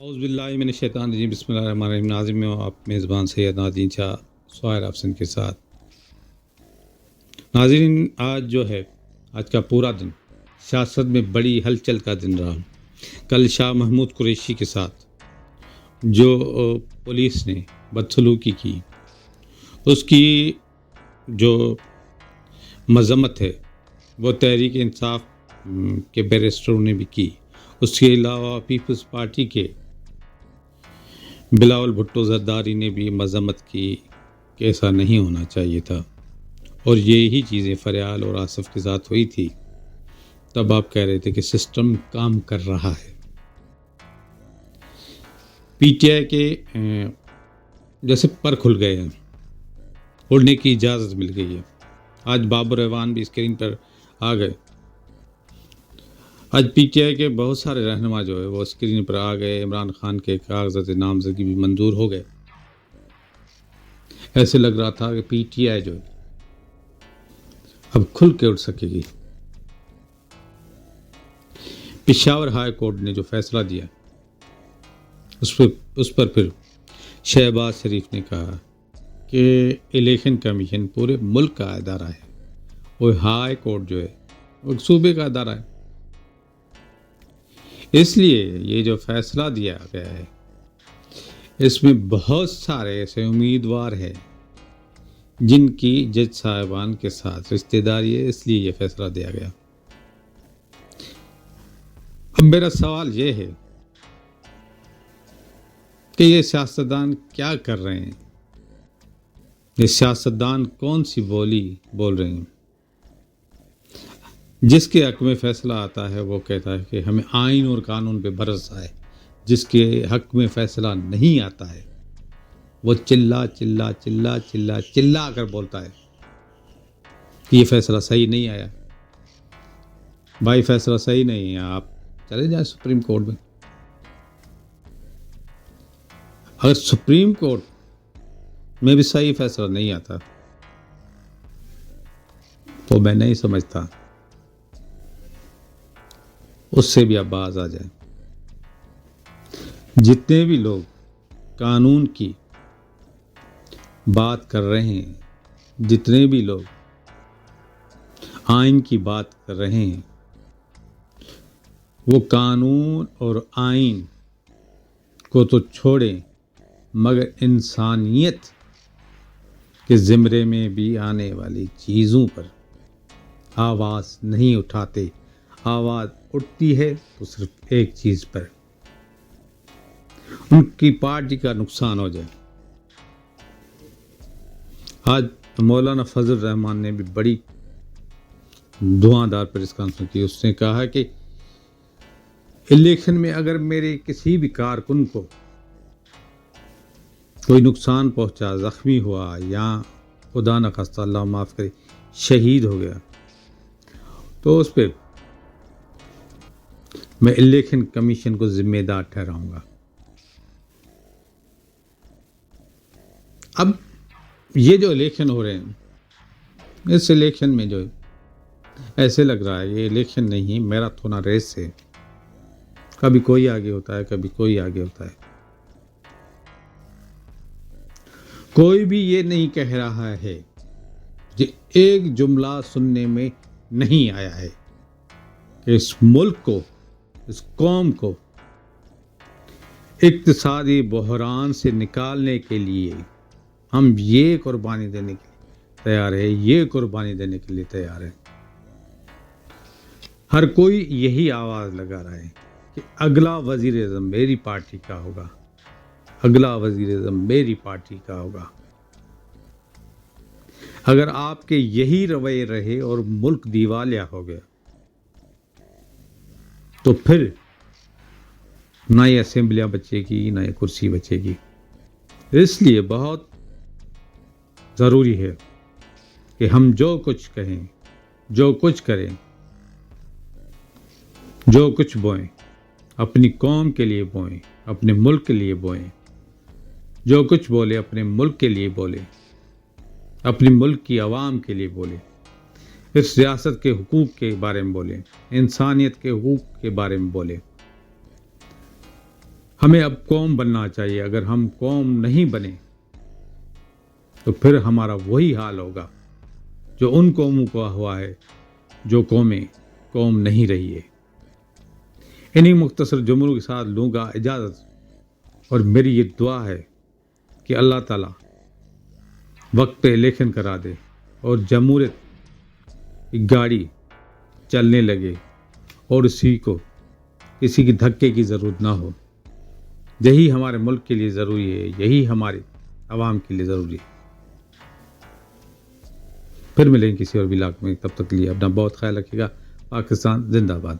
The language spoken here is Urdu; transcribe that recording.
اعوذ باللہ من الشیطان الرجیم بسم اللہ الرحمن الرحیم۔ ناظرین میں آپ میزبان سید نادین شاہ سوائر آفسن کے ساتھ۔ ناظرین، آج کا پورا دن سیاست میں بڑی ہلچل کا دن رہا۔ کل شاہ محمود قریشی کے ساتھ جو پولیس نے بدسلوکی کی، اس کی جو مذمت ہے وہ تحریک انصاف کے بیرسٹروں نے بھی کی۔ اس کے علاوہ پیپلز پارٹی کے بلاول بھٹو زرداری نے بھی مذمت کی کہ ایسا نہیں ہونا چاہیے تھا، اور یہی چیزیں فریال اور آصف کے ساتھ ہوئی تھی۔ تب آپ کہہ رہے تھے کہ سسٹم کام کر رہا ہے۔ پی ٹی آئی کے جیسے پر کھل گئے ہیں، اڑنے کی اجازت مل گئی ہے۔ آج بابر اعوان بھی اسکرین پر آ گئے۔ آج پی ٹی آئی کے بہت سارے رہنما جو ہے وہ اسکرین پر آ گئے۔ عمران خان کے کاغذات نامزدگی بھی منظور ہو گئے۔ ایسے لگ رہا تھا کہ پی ٹی آئی جو ہے اب کھل کے اٹھ سکے گی۔ پشاور ہائی کورٹ نے جو فیصلہ دیا اس پر پھر شہباز شریف نے کہا کہ الیکشن کمیشن پورے ملک کا ادارہ ہے، وہ ہائی کورٹ جو ہے وہ صوبے کا ادارہ ہے۔ اس لیے یہ جو فیصلہ دیا گیا ہے، اس میں بہت سارے ایسے امیدوار ہیں جن کی جج صاحبان کے ساتھ رشتہ داری ہے، اس لیے یہ فیصلہ دیا گیا۔ اب میرا سوال یہ ہے کہ یہ سیاستدان کیا کر رہے ہیں؟ یہ سیاستدان کون سی بولی بول رہے ہیں؟ جس کے حق میں فیصلہ آتا ہے وہ کہتا ہے کہ ہمیں آئین اور قانون پہ بھروسہ ہے۔ جس کے حق میں فیصلہ نہیں آتا ہے وہ چلا چلا چلا چلا چلا کر بولتا ہے کہ یہ فیصلہ صحیح نہیں آیا۔ بھائی فیصلہ صحیح نہیں ہے، آپ چلے جائیں سپریم کورٹ میں۔ اگر سپریم کورٹ میں بھی صحیح فیصلہ نہیں آتا تو میں نہیں سمجھتا اس سے بھی آپ باز آ جائیں۔ جتنے بھی لوگ قانون کی بات کر رہے ہیں، جتنے بھی لوگ آئین کی بات کر رہے ہیں، وہ قانون اور آئین کو تو چھوڑیں مگر انسانیت کے زمرے میں بھی آنے والی چیزوں پر آواز نہیں اٹھاتے۔ آواز اٹھتی ہے تو صرف ایک چیز پر، ان کی پارٹی کا نقصان ہو جائے۔ آج مولانا فضل الرحمان نے بھی بڑی دھواں دار پریس کانفرنس کی۔ اس نے کہا کہ الیکشن میں اگر میرے کسی بھی کارکن کو کوئی نقصان پہنچا، زخمی ہوا یا خدا نخواستہ اللہ معاف کرے شہید ہو گیا تو اس پہ میں الیکشن کمیشن کو ذمہ دار ٹھہراؤں گا۔ اب یہ جو الیکشن ہو رہے ہیں، اس الیکشن میں جو ایسے لگ رہا ہے یہ الیکشن نہیں، میراتھن ریس ہے۔ کبھی کوئی آگے ہوتا ہے، کبھی کوئی آگے ہوتا ہے۔ کوئی بھی یہ نہیں کہہ رہا ہے کہ ایک جملہ سننے میں نہیں آیا ہے کہ اس ملک کو، اس قوم کو اقتصادی بحران سے نکالنے کے لیے ہم یہ قربانی دینے کے لیے تیار ہے، یہ قربانی دینے کے لیے تیار ہے۔ ہر کوئی یہی آواز لگا رہا ہے کہ اگلا وزیر اعظم میری پارٹی کا ہوگا، اگلا وزیر اعظم میری پارٹی کا ہوگا۔ اگر آپ کے یہی رویے رہے اور ملک دیوالیہ ہو گیا تو پھر نہ یہ اسمبلیاں بچے گی، نہ یہ کرسی بچے گی۔ اس لیے بہت ضروری ہے کہ ہم جو کچھ کہیں، جو کچھ کریں، جو کچھ بوئیں اپنی قوم کے لیے بوئیں، اپنے ملک کے لیے بوئیں۔ جو کچھ بولے اپنے ملک کے لیے بولے، اپنے ملک کی عوام کے لیے بولے، اس ریاست کے حقوق کے بارے میں بولے، انسانیت کے حقوق کے بارے میں بولے۔ ہمیں اب قوم بننا چاہیے. اگر ہم قوم نہیں بنے تو پھر ہمارا وہی حال ہوگا جو ان قوموں کو ہوا ہے جو قومیں قوم نہیں رہی ہے. انہی مختصر جملوں کے ساتھ لوں گا اجازت، اور میری یہ دعا ہے کہ اللہ تعالیٰ وقت پہ الیکشن کرا دے اور جمہوریت کی گاڑی چلنے لگے اور کسی کی دھکے کی ضرورت نہ ہو. یہی ہمارے ملک کے لیے ضروری ہے، یہی ہمارے عوام کے لیے ضروری ہے. پھر ملیں کسی اور ولاگ میں، تب تک کے لیے اپنا بہت خیال رکھیے گا. پاکستان زندہ باد.